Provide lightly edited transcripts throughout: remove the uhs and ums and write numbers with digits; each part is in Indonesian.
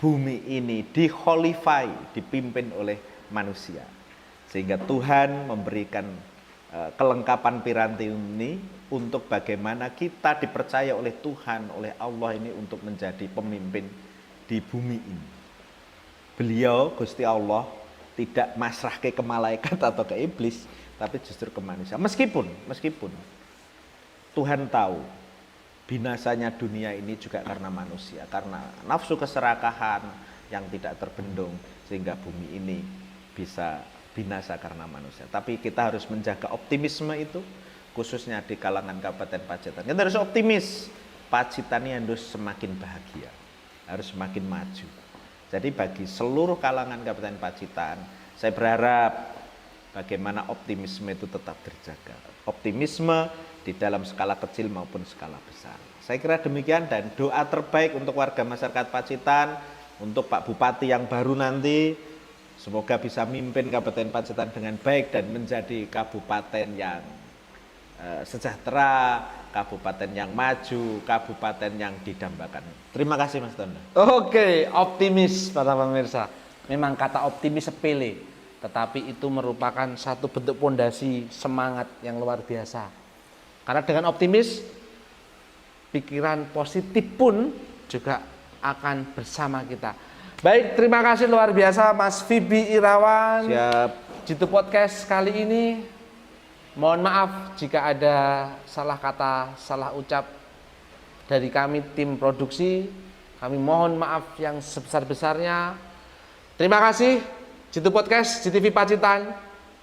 bumi ini dikhalifai, dipimpin oleh manusia. Sehingga Tuhan memberikan kelengkapan piranti ini untuk bagaimana kita dipercaya oleh Tuhan, oleh Allah ini untuk menjadi pemimpin di bumi ini. Beliau, Gusti Allah, tidak masrahke ke malaikat atau ke iblis, tapi justru ke manusia. Meskipun Tuhan tahu binasanya dunia ini juga karena manusia, karena nafsu keserakahan yang tidak terbendung, sehingga bumi ini bisa binasa karena manusia. Tapi kita harus menjaga optimisme itu, khususnya di kalangan Kabupaten Pacitan. Kita harus optimis, Pacitan ini harus semakin bahagia, harus semakin maju. Jadi bagi seluruh kalangan Kabupaten Pacitan, saya berharap bagaimana optimisme itu tetap terjaga. Optimisme di dalam skala kecil maupun skala besar. Saya kira demikian, dan doa terbaik untuk warga masyarakat Pacitan, untuk Pak Bupati yang baru nanti, semoga bisa mimpin Kabupaten Pacitan dengan baik dan menjadi kabupaten yang sejahtera, kabupaten yang maju, kabupaten yang didambakan. Terima kasih Mas Tondo. Oke, optimis para pemirsa. Memang kata optimis sepele, tetapi itu merupakan satu bentuk pondasi semangat yang luar biasa. Karena dengan optimis, pikiran positif pun juga akan bersama kita. Baik, terima kasih luar biasa Mas Fibi Irawan. Siap. Jitu Podcast kali ini. Mohon maaf jika ada salah kata, salah ucap dari kami tim produksi. Kami mohon maaf yang sebesar-besarnya. Terima kasih Jitu Podcast, JTV Pacitan.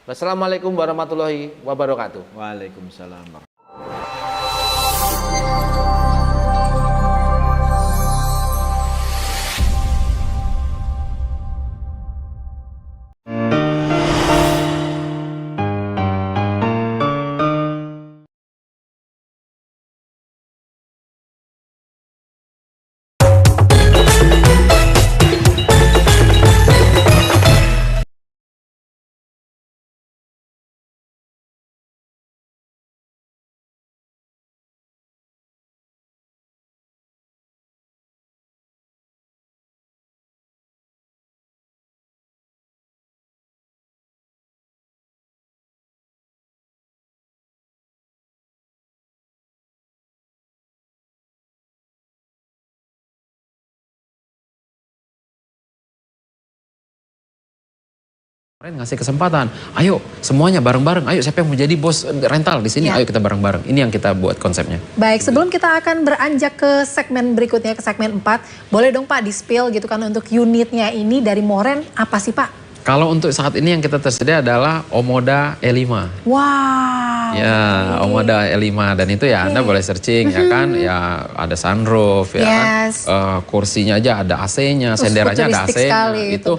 Wassalamualaikum warahmatullahi wabarakatuh. Waalaikumsalam. Ngasih kesempatan, ayo semuanya bareng-bareng, ayo siapa yang mau jadi bos rental di sini, ayo kita bareng-bareng. Ini yang kita buat konsepnya. Baik, sebelum kita akan beranjak ke segmen berikutnya, ke segmen 4, boleh dong Pak di-spill gitu kan untuk unitnya ini dari Moren, apa sih Pak? Kalau untuk saat ini yang kita tersedia adalah Omoda E5. Wow. Ya, Omoda E5, dan itu ya Anda boleh searching ya kan, ya ada sunroof ya kan, kursinya aja ada AC-nya, senderannya ada AC-nya, itu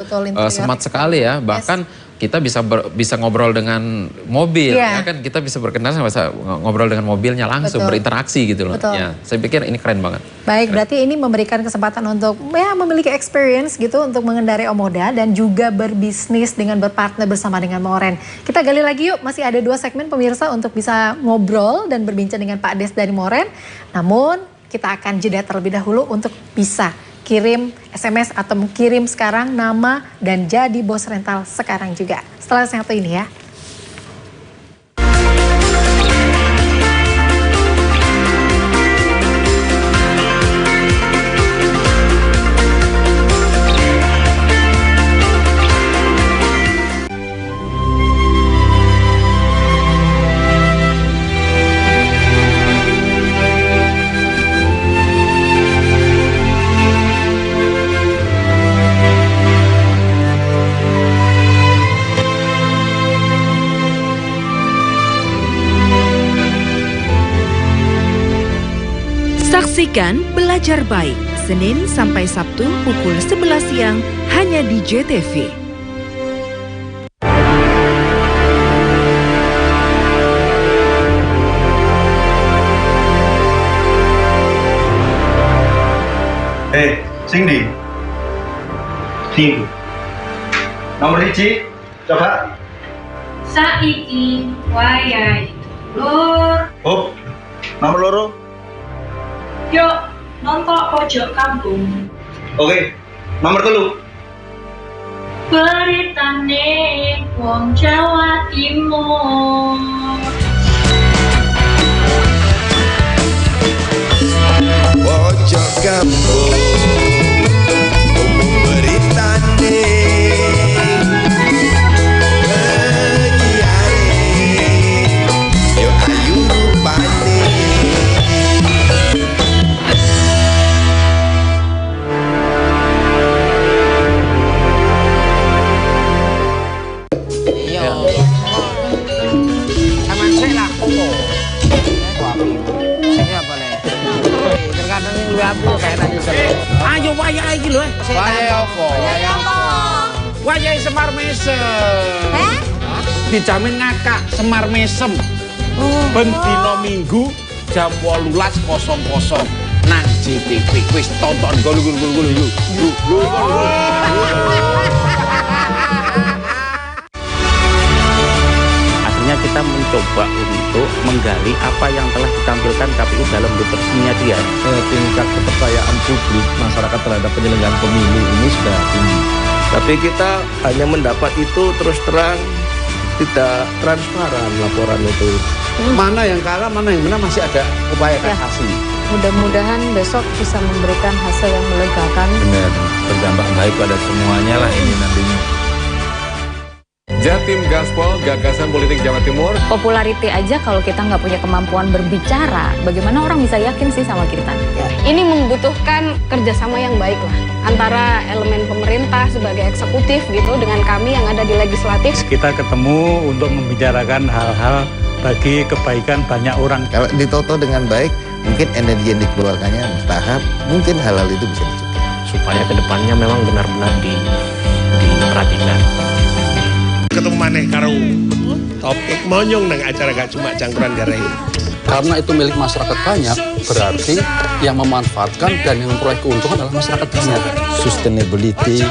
smart sekali ya, bahkan kita bisa ngobrol dengan mobil ya kan, kita bisa berkenalan, bisa ngobrol dengan mobilnya langsung, berinteraksi gitu loh. Ya, saya pikir ini keren banget. Baik, berarti ini memberikan kesempatan untuk ya memiliki experience gitu untuk mengendarai Omoda dan juga berbisnis dengan berpartner bersama dengan Moren. Kita gali lagi yuk, masih ada 2 segmen pemirsa untuk bisa ngobrol dan berbincang dengan Pak Des dari Moren. Namun kita akan jeda terlebih dahulu untuk bisa kirim SMS atau kirim sekarang nama dan jadi bos rental sekarang juga. Setelah satu ini ya. Saksikan Belajar Baik, Senin sampai Sabtu pukul 11 siang hanya di JTV. Cindy. Nomor 1, coba. Saiki wayahe lur. Oh, nomor 2. Yuk, nonton pojok kampung. Oke, Nomor 3. Beritane wong Jawa Timur. Pojok kampung beritane yo ayu rupane. Ayo wayah iki lho. Wayah apa? Wayah Semar Mesem. Dijamin ngakak Semar Mesem. Ben dina Minggu jam 18.00 nang JTV. Wis tonton gulu. Akhirnya kita mencoba untuk menggali apa yang telah ditampilkan KPU dalam resminya dia. Tingkat kepercayaan publik masyarakat terhadap penyelenggaraan pemilu ini sudah tinggi. Tapi kita hanya mendapat itu terus terang, tidak transparan laporan itu. Mana yang kalah, mana yang menang, masih ada upaya kasasi. Mudah-mudahan besok bisa memberikan hasil yang melegakan. Benar, berdampak baik pada semuanya lah ini nantinya. Jatim Gaspol, gagasan politik Jawa Timur. Populariti aja kalau kita nggak punya kemampuan berbicara, bagaimana orang bisa yakin sih sama kita? Ini membutuhkan kerjasama yang baik lah antara elemen pemerintah sebagai eksekutif gitu dengan kami yang ada di legislatif. Kita ketemu untuk membicarakan hal-hal bagi kebaikan banyak orang. Kalau ditoto dengan baik, mungkin energi yang dikeluarkannya bertahap, mungkin hal-hal itu bisa dicegah. Supaya kedepannya memang benar-benar diperhatikan. Ketemu maneh karo topik monyong nang acara gak cuma cangkruan garai. Karena itu milik masyarakat banyak, berarti yang memanfaatkan dan yang memperoleh keuntungan adalah masyarakat banyak. Sustainability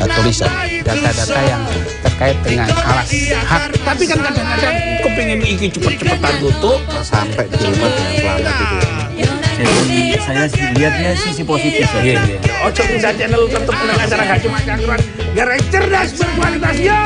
tourism. Data-data yang terkait dengan alas hak. Tapi kan kadang-kadang kepingin iki cepet-cepetan tutup sampai dilibat dengan selamat gitu. Jadi saya lihatnya sisi positif saja. Ojo pindah channel tetap dengan acara gak cuma cangkruan garai cerdas berkualitas yo.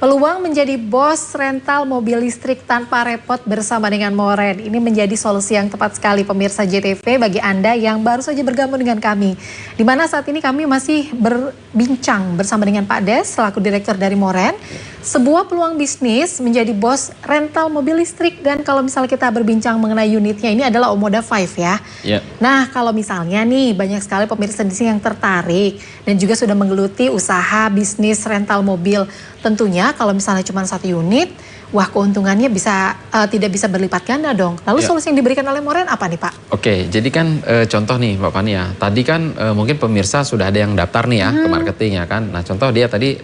Peluang menjadi bos rental mobil listrik tanpa repot bersama dengan Moren. Ini menjadi solusi yang tepat sekali pemirsa JTV bagi Anda yang baru saja bergabung dengan kami. Di mana saat ini kami masih berbincang bersama dengan Pak Des selaku direktur dari Moren. Sebuah peluang bisnis menjadi bos rental mobil listrik, dan kalau misalnya kita berbincang mengenai unitnya ini adalah Omoda 5 ya. Nah, kalau misalnya nih banyak sekali pemirsa di sini yang tertarik dan juga sudah menggeluti usaha bisnis rental mobil. Tentunya kalau misalnya cuma satu unit, wah keuntungannya bisa tidak bisa berlipat ganda dong. Lalu solusi yang diberikan oleh Moren apa nih Pak? Oke, jadi kan contoh nih Mbak Fani ya. Tadi kan mungkin pemirsa sudah ada yang daftar nih ya ke marketing ya kan. Nah contoh dia tadi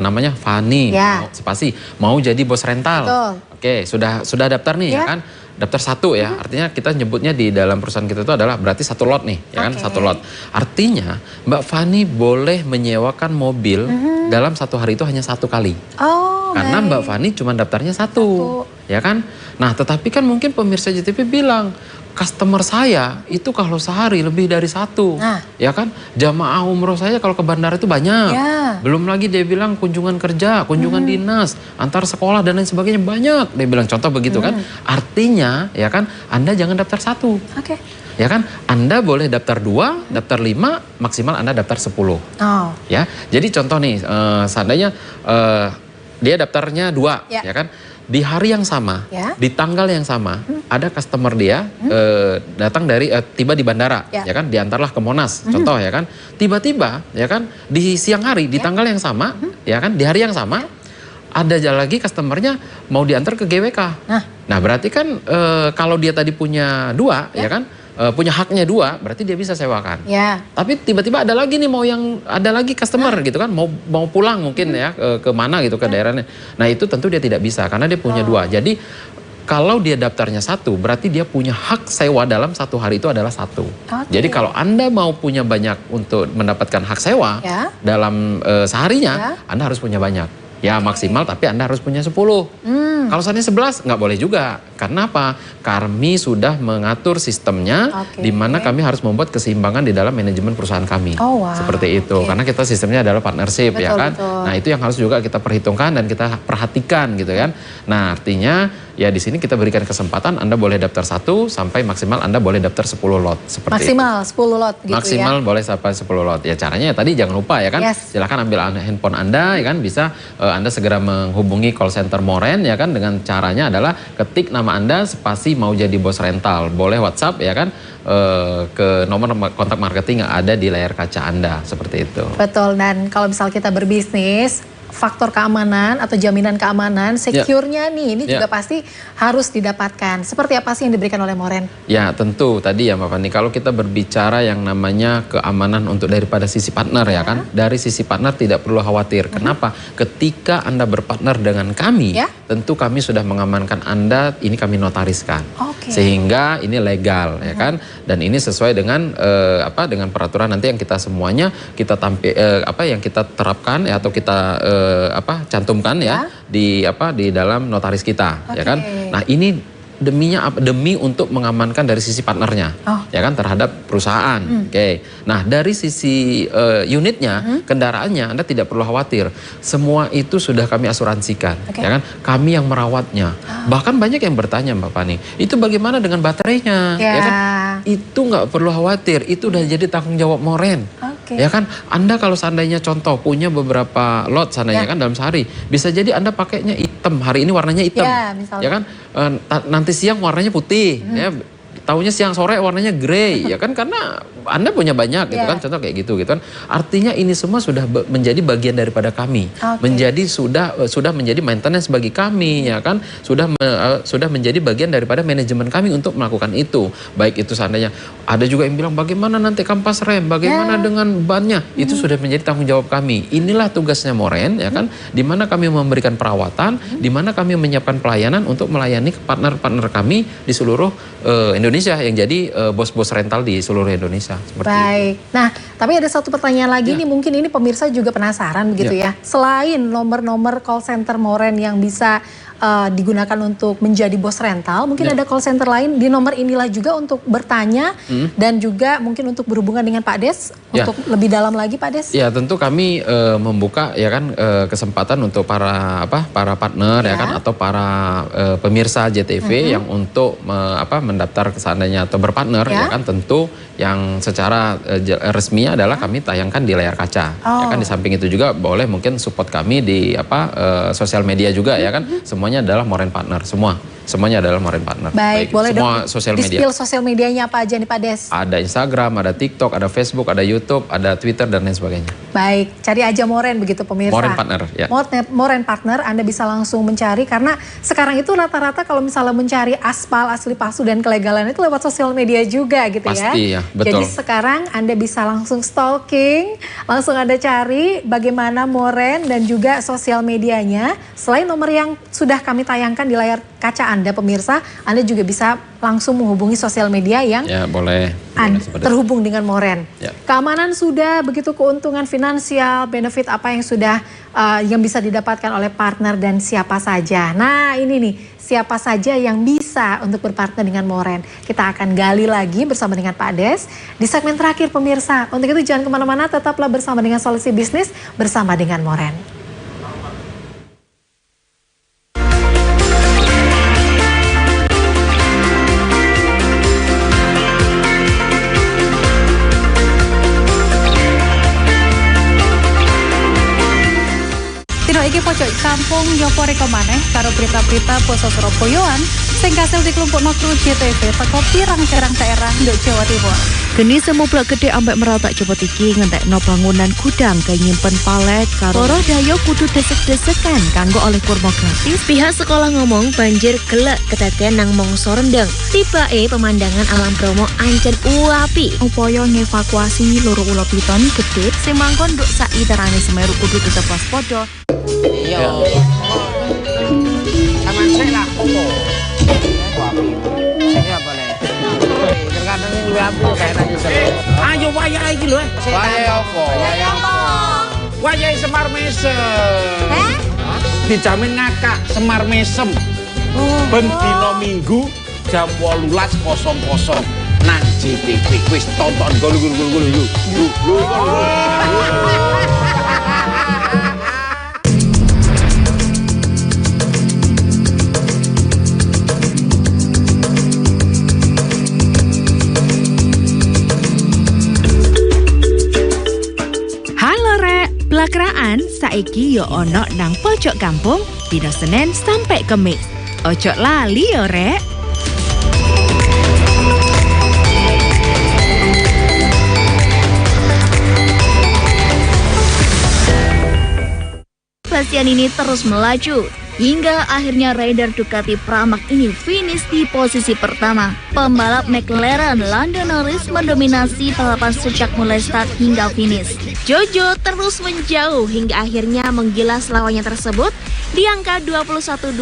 namanya Fani, spasi mau jadi bos rental. Betul. Oke, sudah daftar nih ya kan. Daftar satu ya, artinya kita nyebutnya di dalam perusahaan kita itu adalah berarti satu lot nih, ya kan, satu lot. Artinya Mbak Fani boleh menyewakan mobil dalam satu hari itu hanya satu kali. Oh, karena Mbak Fani cuma daftarnya satu. ya kan? Nah, tetapi kan mungkin pemirsa JTV bilang, customer saya itu kalau sehari lebih dari 1, ya kan? Jamaah umroh saya kalau ke bandara itu banyak. Belum lagi dia bilang kunjungan kerja, kunjungan dinas, antar sekolah dan lain sebagainya banyak. Dia bilang contoh begitu kan? Artinya, ya kan? Anda jangan daftar 1. Ya kan? Anda boleh daftar 2, daftar 5, maksimal Anda daftar 10. Ya. Jadi contoh nih, seandainya dia daftarnya 2, ya kan? Di hari yang sama, di tanggal yang sama, ada customer dia datang dari tiba di bandara, ya kan, diantarlah ke Monas, contoh ya kan, tiba-tiba ya kan di siang hari di tanggal yang sama, ya kan, di hari yang sama ada lagi customernya mau diantar ke GWK. Nah berarti kan kalau dia tadi punya 2, ya kan, punya haknya 2, berarti dia bisa sewakan. Tapi tiba-tiba ada lagi nih ada lagi customer gitu kan, mau pulang mungkin ya ke mana gitu ke daerahnya. Nah itu tentu dia tidak bisa karena dia punya 2. Jadi kalau dia daftarnya 1, berarti dia punya hak sewa dalam 1 hari itu adalah 1. Jadi kalau Anda mau punya banyak untuk mendapatkan hak sewa dalam seharinya, Anda harus punya banyak. Ya maksimal, tapi Anda harus punya 10. Kalau seandainya 11 nggak boleh juga. Karena apa? Kami sudah mengatur sistemnya, di mana kami harus membuat keseimbangan di dalam manajemen perusahaan kami. Seperti itu. Karena kita sistemnya adalah partnership, ya kan. Nah itu yang harus juga kita perhitungkan dan kita perhatikan gitu kan. Nah artinya ya di sini kita berikan kesempatan Anda boleh daftar 1 sampai maksimal Anda boleh daftar 10 lot. Seperti maksimal itu. 10 lot gitu maksimal boleh sampai 10 lot. Ya caranya ya tadi jangan lupa ya kan. Silakan ambil handphone Anda ya kan, bisa Anda segera menghubungi call center Moren ya kan, dengan caranya adalah ketik nama Anda spasi mau jadi bos rental. Boleh WhatsApp ya kan ke nomor kontak marketing yang ada di layar kaca Anda, seperti itu. Betul, dan kalau misal kita berbisnis, faktor keamanan atau jaminan keamanan, secure-nya nih, ini juga pasti harus didapatkan. Seperti apa sih yang diberikan oleh Moren? Ya tentu tadi ya Mbak Fani, kalau kita berbicara yang namanya keamanan untuk daripada sisi partner ya kan, dari sisi partner tidak perlu khawatir. Kenapa? Ketika Anda berpartner dengan kami, tentu kami sudah mengamankan Anda, ini kami notariskan. Sehingga ini legal ya kan, dan ini sesuai dengan dengan peraturan nanti yang kita semuanya kita yang kita terapkan ya, atau kita cantumkan ya di dalam notaris kita ya kan. Nah ini demi untuk mengamankan dari sisi partnernya ya kan terhadap perusahaan. Nah dari sisi unitnya, kendaraannya Anda tidak perlu khawatir, semua itu sudah kami asuransikan ya kan, kami yang merawatnya. Bahkan banyak yang bertanya Mbak Fani, itu bagaimana dengan baterainya ya kan, itu nggak perlu khawatir, itu udah jadi tanggung jawab Moren. Ya kan, Anda kalau seandainya contoh punya beberapa lot seandainya kan dalam sehari, bisa jadi Anda pakainya hitam, hari ini warnanya hitam ya kan, nanti siang warnanya putih ya, tahunya siang sore warnanya grey ya kan, karena Anda punya banyak gitu kan, contoh kayak gitu kan. Artinya ini semua sudah menjadi bagian daripada kami, menjadi sudah menjadi maintenance bagi kami ya kan, sudah menjadi bagian daripada manajemen kami untuk melakukan itu. Baik itu seandainya ada juga yang bilang bagaimana nanti kampas rem, bagaimana dengan bannya, itu sudah menjadi tanggung jawab kami. Inilah tugasnya Moren ya kan, di mana kami memberikan perawatan, di mana kami menyiapkan pelayanan untuk melayani partner-partner kami di seluruh Indonesia yang jadi bos-bos rental di seluruh Indonesia. Baik. Itu. Nah, tapi ada satu pertanyaan lagi nih, mungkin ini pemirsa juga penasaran begitu ya. Selain nomor-nomor call center Moren yang bisa digunakan untuk menjadi bos rental, mungkin ada call center lain di nomor inilah juga untuk bertanya dan juga mungkin untuk berhubungan dengan Pak Des untuk lebih dalam lagi Pak Des. Ya tentu kami membuka ya kan kesempatan untuk para partner ya kan, atau para pemirsa JTV yang untuk mendaftar kesananya atau berpartner ya kan, tentu yang secara resminya adalah kami tayangkan di layar kaca ya kan. Di samping itu juga boleh mungkin support kami di sosial media juga ya kan, semuanya adalah Moren Partner, semuanya adalah Moren Partner. Baik, boleh semua dong sosial media. Di-spill sosial medianya apa aja nih Pak Des? Ada Instagram, ada TikTok, ada Facebook, ada YouTube, ada Twitter dan lain sebagainya. Baik, cari aja Moren begitu pemirsa. Moren Partner ya. Moren Partner, Anda bisa langsung mencari, karena sekarang itu rata-rata kalau misalnya mencari aspal asli palsu dan kelegalan itu lewat sosial media juga gitu. Pasti ya, betul. Jadi sekarang Anda bisa langsung stalking, langsung Anda cari bagaimana Moren dan juga sosial medianya. Selain nomor yang sudah kami tayangkan di layar kaca Anda pemirsa, Anda juga bisa langsung menghubungi sosial media yang boleh terhubung dengan Moren. Keamanan sudah, begitu keuntungan finansial, benefit apa yang sudah yang bisa didapatkan oleh partner dan siapa saja. Nah ini nih, siapa saja yang bisa untuk berpartner dengan Moren. Kita akan gali lagi bersama dengan Pak Des di segmen terakhir pemirsa. Untuk itu jangan kemana-mana, tetaplah bersama dengan Solusi Bisnis bersama dengan Moren. Iki pojok kampung Yopo Riko maneh karo berita-berita Poso Surabayaan sing kasil dikelompokno kru JTV teko pirang-pirang daerah nduk Jawa Timur. Geni semublak gede ambek meratak cepet iki ngentekno bangunan gudang kaya nyimpen palet karo para dayo kudu desek-desekan kanggo oleh kurma gratis. Pihak sekolah ngomong banjir gelek kedadean nang mangsa rendeng. Tibake pemandangan alam Bromo ancen uapi. Upaya ngevakuasi loro ula piton gede sing mangkon nduk saiterane Semeru kudu tetep waspada. Iya. Aman sih lah. Sing apa le? Terkadang luwe api kayak nang sel. Ayo wayahe iki lho. Wayahe apa? Wayahe Semar Mesem. Dijamin ngakak Semar Mesem. Ben dina Minggu jam 18.00 nang JTV. Wis tonton gulu. Pelakraan saiki yo ono nang pojok kampung dina Senin sampai Kemis. Ojo lali yo rek. Bastian ini terus melaju hingga akhirnya rider Ducati Pramac ini finish di posisi pertama. Pembalap McLaren Lando Norris mendominasi balapan sejak mulai start hingga finish. Jojo terus menjauh hingga akhirnya menggilas lawannya tersebut di angka 21-12.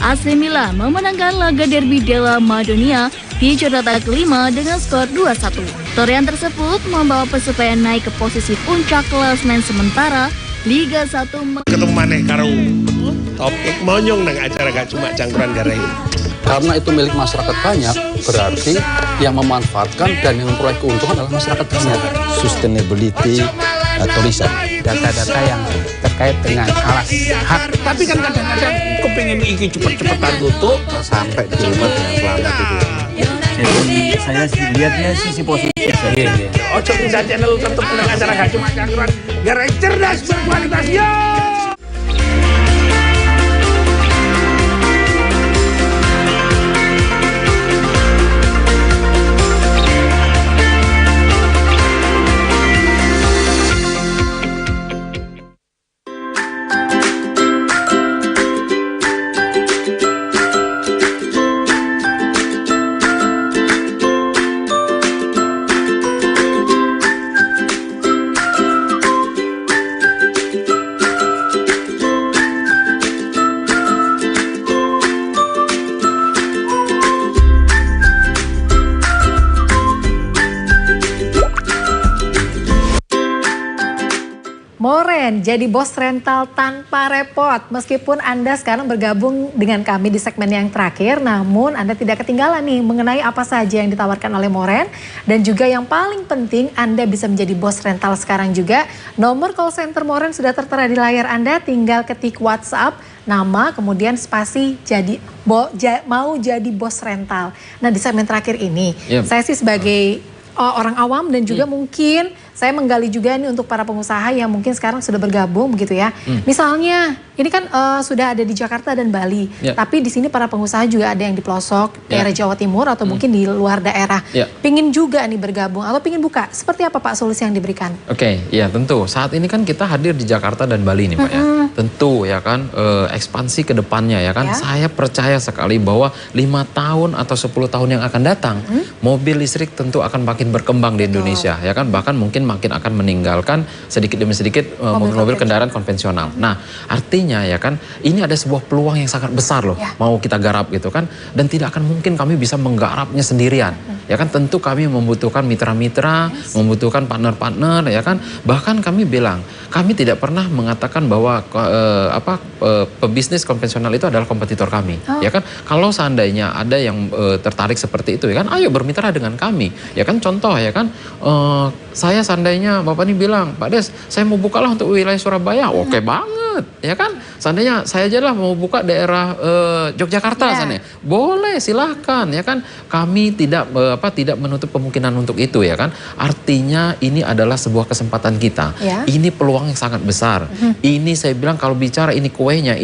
AC Milan memenangkan laga derby della Madonia di jornada kelima dengan skor 2-1. Torehan tersebut membawa Persebaya naik ke posisi puncak klasemen sementara Liga 1. Ketemu maneh karo topik monyong nang acara gak cuma cangkruan garai. Karena itu milik masyarakat banyak, berarti yang memanfaatkan dan yang memperoleh keuntungan adalah masyarakat banyak. Sustainability tourism, data-data yang terkait dengan alas hak. Tapi kan kadang-kadang kepingin iki cepet-cepetan tutup sampai diterima dengan selamat itu. Jadi saya lihatnya sisi positif. Ojo pindah channel, tetap dengan acara gak cuma cangkruan garai cerdas berkualitas. Yo! Moren jadi bos rental tanpa repot. Meskipun Anda sekarang bergabung dengan kami di segmen yang terakhir, namun Anda tidak ketinggalan nih mengenai apa saja yang ditawarkan oleh Moren. Dan juga yang paling penting, Anda bisa menjadi bos rental sekarang juga. Nomor call center Moren sudah tertera di layar Anda, tinggal ketik WhatsApp, nama, kemudian spasi mau jadi bos rental. Nah di segmen terakhir ini, saya sih sebagai orang awam dan juga mungkin saya menggali juga nih untuk para pengusaha yang mungkin sekarang sudah bergabung begitu ya. Misalnya ini kan sudah ada di Jakarta dan Bali, tapi di sini para pengusaha juga ada yang di pelosok daerah Jawa Timur atau mungkin di luar daerah. Pingin juga nih bergabung atau pingin buka, seperti apa Pak solusi yang diberikan? Oke, ya tentu. Saat ini kan kita hadir di Jakarta dan Bali nih Pak ya. Tentu ya kan ekspansi ke depannya ya kan. Saya percaya sekali bahwa 5 tahun atau 10 tahun yang akan datang, mobil listrik tentu akan makin berkembang di Indonesia ya kan. Bahkan mungkin makin akan meninggalkan sedikit demi sedikit mobil-mobil kendaraan konvensional. Nah, artinya ya kan ini ada sebuah peluang yang sangat besar loh, mau kita garap gitu kan, dan tidak akan mungkin kami bisa menggarapnya sendirian. Ya kan, tentu kami membutuhkan mitra-mitra, membutuhkan partner-partner ya kan. Bahkan kami bilang, kami tidak pernah mengatakan bahwa pebisnis konvensional itu adalah kompetitor kami. Ya kan, kalau seandainya ada yang tertarik seperti itu ya kan, ayo bermitra dengan kami. Ya kan, contoh ya kan, saya seandainya Bapak ini bilang, Pak Des, saya mau bukalah untuk wilayah Surabaya, oke banget, ya kan. Seandainya saya aja lah mau buka daerah Yogyakarta, seandainya, boleh, silahkan, ya kan. Kami tidak menutup kemungkinan untuk itu, ya kan. Artinya ini adalah sebuah kesempatan kita. Ini peluang yang sangat besar. Ini saya bilang kalau bicara ini kuenya.